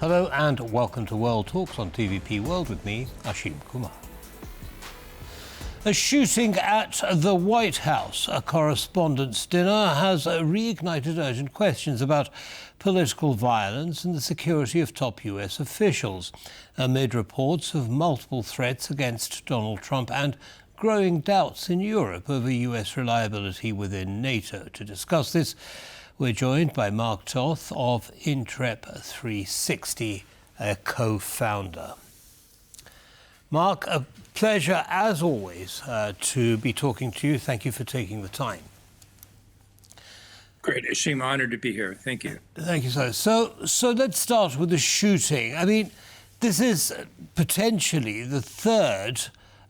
Hello and welcome to World Talks on TVP World with me, Ashim Kumar. A shooting at the White House Correspondents Dinner has reignited urgent questions about political violence and the security of top US officials, amid reports of multiple threats against Donald Trump and growing doubts in Europe over US reliability within NATO. To discuss this, we're joined by Mark Toth of Intrep 360, a co-founder. Mark, a pleasure as always to be talking to you. Thank you for taking the time. Great, Ashim, honored to be here. Thank you. Thank you, sir. So let's start with the shooting. I mean, this is potentially the third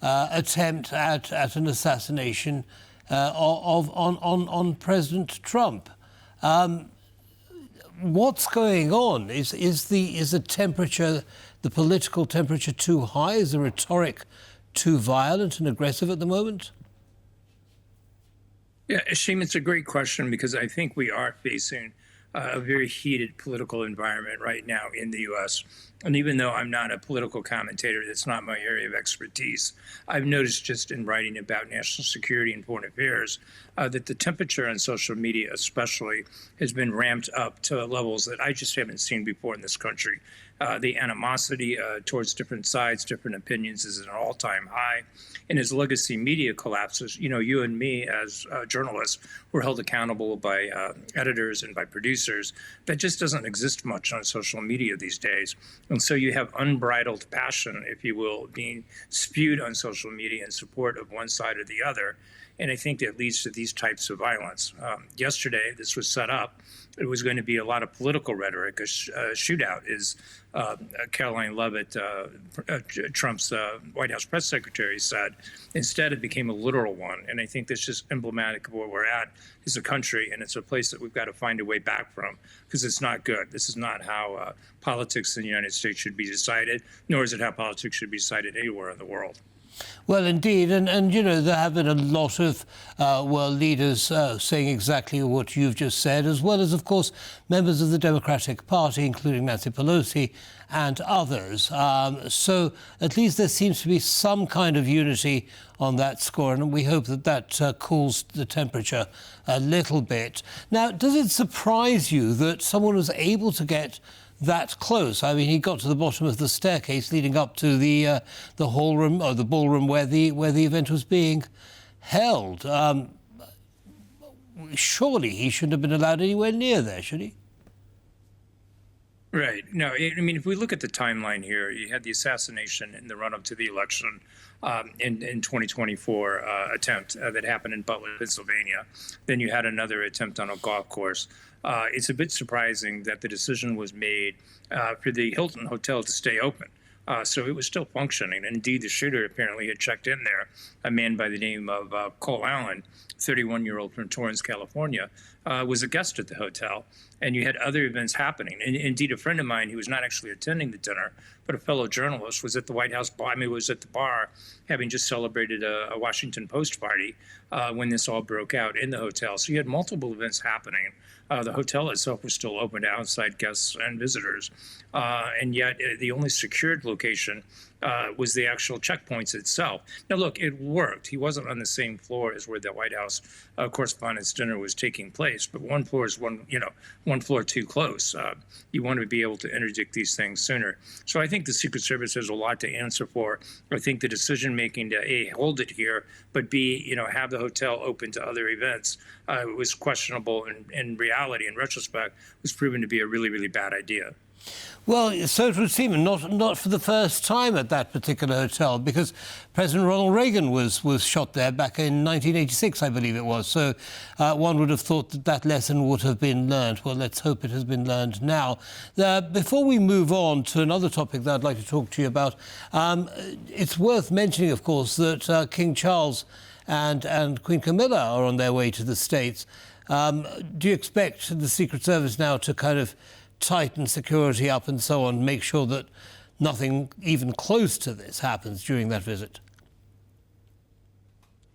attempt at an assassination on President Trump. What's going on? Is the temperature, the political temperature, too high? Is the rhetoric too violent and aggressive at the moment? Yeah, Ashim, it's a great question because I think we are facing a very heated political environment right now in the U.S. And even though I'm not a political commentator, that's not my area of expertise, I've noticed just in writing about national security and foreign affairs that the temperature on social media especially has been ramped up to levels that I just haven't seen before in this country. The animosity towards different sides, different opinions is at an all-time high. And as legacy media collapses, you and me as journalists, we're held accountable by editors and by producers. That just doesn't exist much on social media these days. And so you have unbridled passion, if you will, being spewed on social media in support of one side or the other. And I think that leads to these types of violence. Yesterday, this was set up. It was going to be a lot of political rhetoric. A shootout is Caroline Leavitt, Trump's White House press secretary, said. Instead, it became a literal one. And I think that's just emblematic of where we're at as a country. And it's a place that we've got to find a way back from because it's not good. This is not how politics in the United States should be decided, nor is it how politics should be decided anywhere in the world. Well, indeed, and there have been a lot of world leaders saying exactly what you've just said, as well as, of course, members of the Democratic Party, including Nancy Pelosi and others. So at least there seems to be some kind of unity on that score, and we hope that cools the temperature a little bit. Now, does it surprise you that someone was able to get that close? I mean, he got to the bottom of the staircase leading up to the hall room or the ballroom where the event was being held. Surely he shouldn't have been allowed anywhere near there, should he? Right. No, I mean, if we look at the timeline here, you had the assassination in the run-up to the election in 2024 attempt that happened in Butler, Pennsylvania. Then you had another attempt on a golf course. It's a bit surprising that the decision was made for the Hilton Hotel to stay open. So it was still functioning. Indeed, the shooter apparently had checked in there, a man by the name of Cole Allen, 31-year-old from Torrance, California, was a guest at the hotel. And you had other events happening. And indeed, a friend of mine who was not actually attending the dinner, but a fellow journalist, was at the White House bar. I mean, was at the bar, having just celebrated a Washington Post party when this all broke out in the hotel. So you had multiple events happening. The hotel itself was still open to outside guests and visitors. And yet the only secured location was the actual checkpoints itself. Now, look, it worked. He wasn't on the same floor as where the White House Correspondents' Dinner was taking place, but one floor is one floor too close. You want to be able to interdict these things sooner. So I think the Secret Service has a lot to answer for. I think the decision-making to, A, hold it here, but B, have the hotel open to other events was questionable in reality, in retrospect, was proven to be a really, really bad idea. Well, so it would seem, and not for the first time at that particular hotel, because President Ronald Reagan was shot there back in 1986, I believe it was. So one would have thought that lesson would have been learned. Well, let's hope it has been learned now. Before we move on to another topic that I'd like to talk to you about, it's worth mentioning, of course, that King Charles and Queen Camilla are on their way to the States. Do you expect the Secret Service now to kind of tighten security up and so on, make sure that nothing even close to this happens during that visit?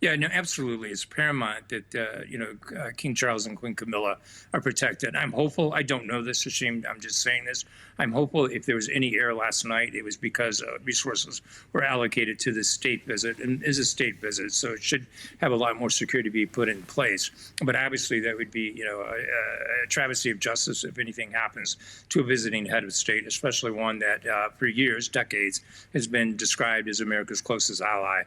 Yeah, no, absolutely. It's paramount that King Charles and Queen Camilla are protected. I'm hopeful. I don't know this, Hashim. I'm just saying this. I'm hopeful if there was any error last night, it was because resources were allocated to this state visit, and is a state visit, so it should have a lot more security be put in place. But obviously, that would be a travesty of justice if anything happens to a visiting head of state, especially one that for years, decades, has been described as America's closest ally.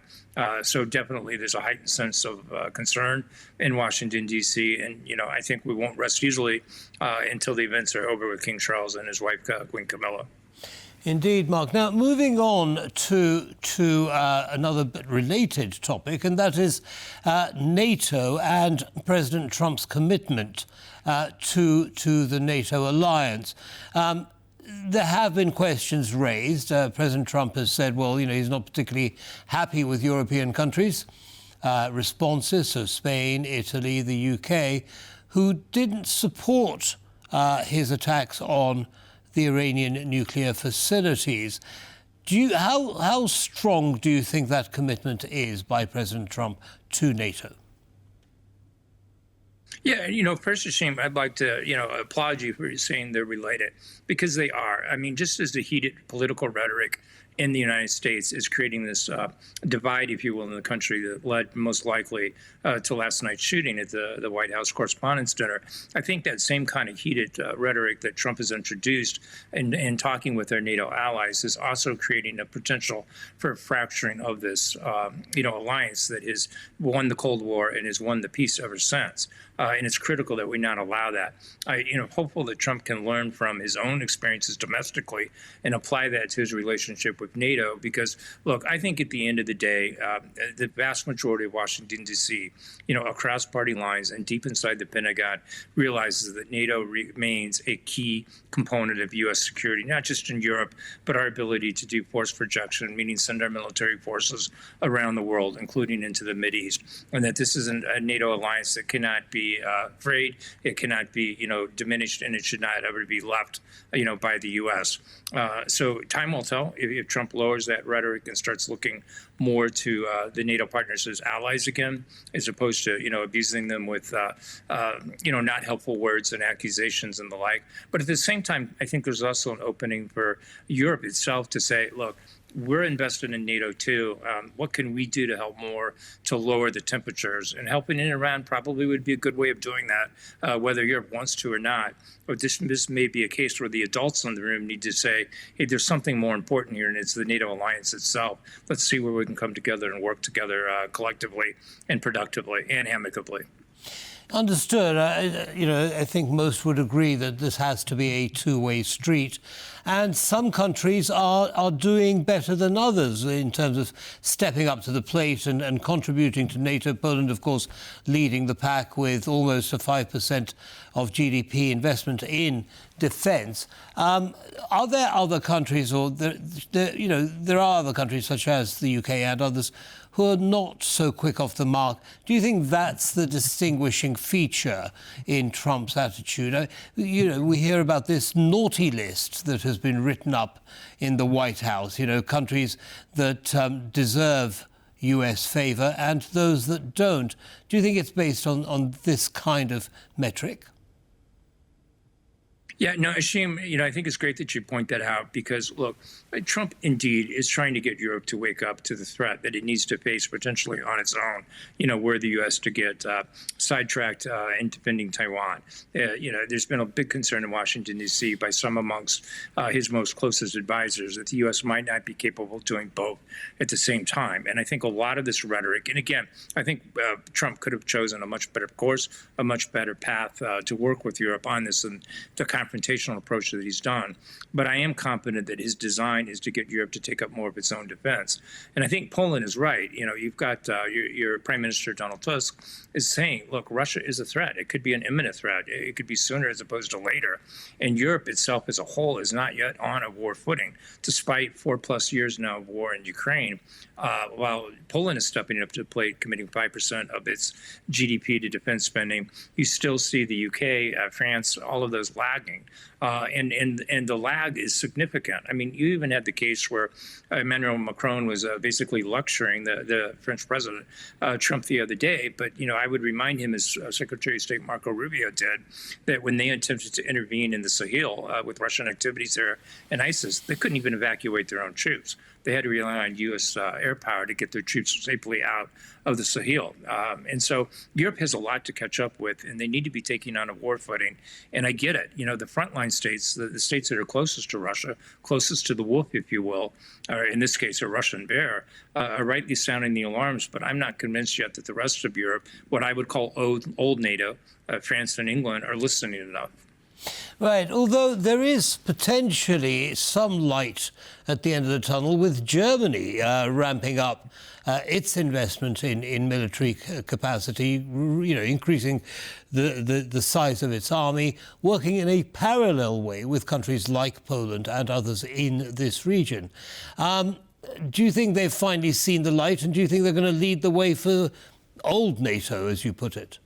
So definitely, there's a heightened sense of concern in Washington, D.C. And, I think we won't rest easily until the events are over with King Charles and his wife, Queen Camilla. Indeed, Mark. Now, moving on to another but related topic, and that is NATO and President Trump's commitment to the NATO alliance. There have been questions raised. President Trump has said, well, he's not particularly happy with European countries' responses, so Spain, Italy, the UK, who didn't support his attacks on the Iranian nuclear facilities. How strong do you think that commitment is by President Trump to NATO? Yeah, first, Hashim, I'd like to, applaud you for saying they're related, because they are. I mean, just as the heated political rhetoric in the United States is creating this divide, if you will, in the country that led most likely to last night's shooting at the White House Correspondents Dinner. I think that same kind of heated rhetoric that Trump has introduced in talking with our NATO allies is also creating a potential for fracturing of this, alliance that has won the Cold War and has won the peace ever since. And it's critical that we not allow that. Hopeful that Trump can learn from his own experiences domestically and apply that to his relationship with NATO. Because, look, I think at the end of the day, the vast majority of Washington, D.C., across party lines and deep inside the Pentagon, realizes that NATO remains a key component of U.S. security, not just in Europe, but our ability to do force projection, meaning send our military forces around the world, including into the Mideast, and that this is a NATO alliance that cannot be frayed, it cannot be, diminished, and it should not ever be left, by the U.S. So time will tell if Trump lowers that rhetoric and starts looking more to the NATO partners as allies again, as opposed to, abusing them with, not helpful words and accusations and the like. But at the same time, I think there's also an opening for Europe itself to say, look, we're invested in NATO too. What can we do to help more to lower the temperatures? And helping in Iran probably would be a good way of doing that, whether Europe wants to or not. But this may be a case where the adults in the room need to say, hey, there's something more important here, and it's the NATO alliance itself. Let's see where we can come together and work together collectively and productively and amicably. Understood. I think most would agree that this has to be a two-way street. And some countries are doing better than others in terms of stepping up to the plate and contributing to NATO. Poland, of course, leading the pack with almost a 5% of GDP investment in defence. Are there other countries, or there are other countries such as the UK and others, who are not so quick off the mark? Do you think that's the distinguishing feature in Trump's attitude? We hear about this naughty list that has been written up in the White House, countries that deserve US favour and those that don't. Do you think it's based on this kind of metric? Yeah, no, Hashim, I think it's great that you point that out because, look, Trump indeed is trying to get Europe to wake up to the threat that it needs to face potentially on its own, were the U.S. to get sidetracked in defending Taiwan. There's been a big concern in Washington, D.C. by some amongst his most closest advisors that the U.S. might not be capable of doing both at the same time. And I think a lot of this rhetoric, and again, I think Trump could have chosen a much better course, a much better path to work with Europe on this and the confrontational approach that he's done. But I am confident that his design is to get Europe to take up more of its own defense. And I think Poland is right. You've got your Prime Minister, Donald Tusk, is saying, look, Russia is a threat. It could be an imminent threat. It could be sooner as opposed to later. And Europe itself as a whole is not yet on a war footing, despite 4+ years now of war in Ukraine. While Poland is stepping up to the plate, committing 5% of its GDP to defense spending, you still see the UK, France, all of those lagging. working. And the lag is significant. I mean, you even had the case where Emmanuel Macron was basically lecturing the French president, Trump, the other day. But, I would remind him, as Secretary of State Marco Rubio did, that when they attempted to intervene in the Sahel with Russian activities there and ISIS, they couldn't even evacuate their own troops. They had to rely on U.S. air power to get their troops safely out of the Sahel. And so Europe has a lot to catch up with, and they need to be taking on a war footing. And I get it. The frontline states, the states that are closest to Russia, closest to the wolf, if you will, or in this case, a Russian bear, are rightly sounding the alarms. But I'm not convinced yet that the rest of Europe, what I would call old NATO, France and England, are listening enough. Right, although there is potentially some light at the end of the tunnel with Germany ramping up its investment in military capacity, increasing the size of its army, working in a parallel way with countries like Poland and others in this region. Do you think they've finally seen the light, and do you think they're going to lead the way for old NATO, as you put it?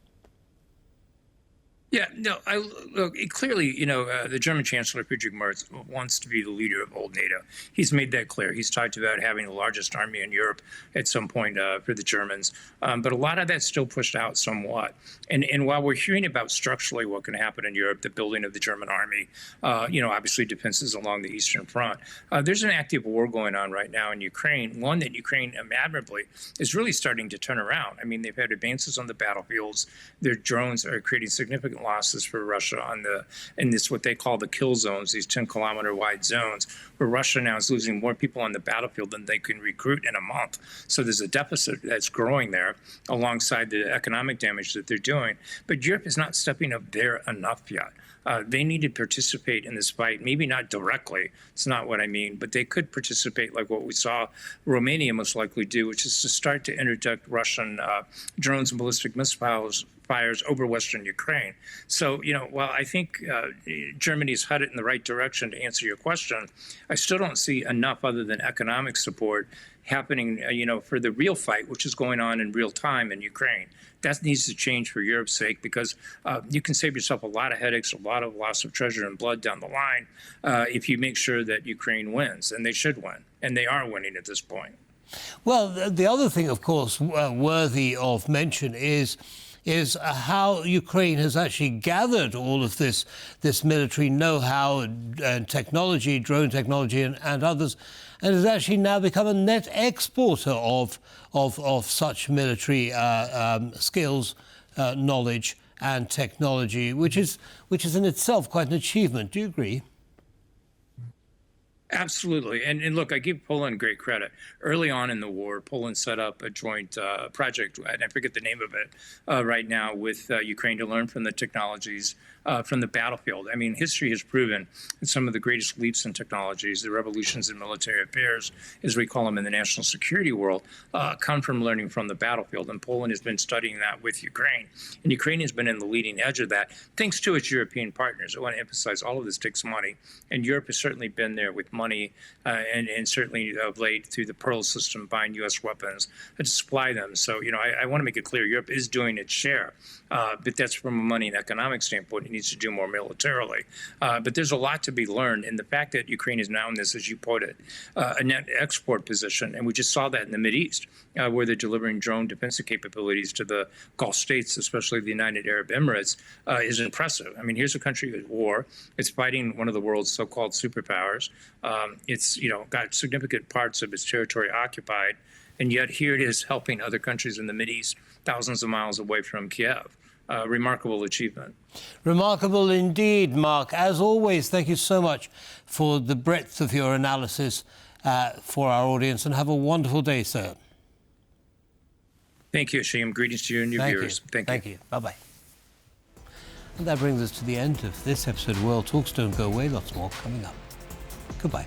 Yeah, no, look, clearly, the German Chancellor, Friedrich Merz, wants to be the leader of old NATO. He's made that clear. He's talked about having the largest army in Europe at some point for the Germans. But a lot of that's still pushed out somewhat. And while we're hearing about structurally what can happen in Europe, the building of the German army, obviously defenses along the Eastern Front, there's an active war going on right now in Ukraine, one that Ukraine admirably is really starting to turn around. I mean, they've had advances on the battlefields. Their drones are creating significant losses for Russia in this what they call the kill zones, these 10-kilometer wide zones, where Russia now is losing more people on the battlefield than they can recruit in a month. So there's a deficit that's growing there alongside the economic damage that they're doing. But Europe is not stepping up there enough yet. They need to participate in this fight, maybe not directly, it's not what I mean, but they could participate like what we saw Romania most likely do, which is to start to interdict Russian drones and ballistic missiles fires over Western Ukraine. So, while I think Germany's headed in the right direction, to answer your question, I still don't see enough other than economic support happening, for the real fight, which is going on in real time in Ukraine. That needs to change for Europe's sake, because you can save yourself a lot of headaches, a lot of loss of treasure and blood down the line if you make sure that Ukraine wins, and they should win, and they are winning at this point. Well, the other thing, of course, worthy of mention is how Ukraine has actually gathered all of this military know-how and technology, drone technology and others, and has actually now become a net exporter of such military skills, knowledge and technology, which is in itself quite an achievement. Do you agree? Absolutely. And look, I give Poland great credit. Early on in the war, Poland set up a joint project, and I forget the name of it right now, with Ukraine to learn from the technologies from the battlefield. I mean, history has proven that some of the greatest leaps in technologies, the revolutions in military affairs, as we call them in the national security world, come from learning from the battlefield. And Poland has been studying that with Ukraine. And Ukraine has been in the leading edge of that, thanks to its European partners. I want to emphasize all of this takes money. And Europe has certainly been there with money and certainly of late through the Pearl system buying U.S. weapons to supply them. So, I want to make it clear Europe is doing its share, but that's from a money and economic standpoint. It needs to do more militarily. But there's a lot to be learned. And the fact that Ukraine is now in this, as you put it, a net export position, and we just saw that in the Mideast, where they're delivering drone defensive capabilities to the Gulf states, especially the United Arab Emirates, is impressive. I mean, here's a country at war. It's fighting one of the world's so-called superpowers. It's got significant parts of its territory occupied, and yet here it is helping other countries in the Mideast, thousands of miles away from Kiev. Remarkable achievement. Remarkable indeed, Mark. As always, thank you so much for the breadth of your analysis for our audience, and have a wonderful day, sir. Thank you, Ashim. Greetings to you and your viewers. Thank you. Bye-bye. And that brings us to the end of this episode of World Talks. Don't go away, lots more coming up. Goodbye.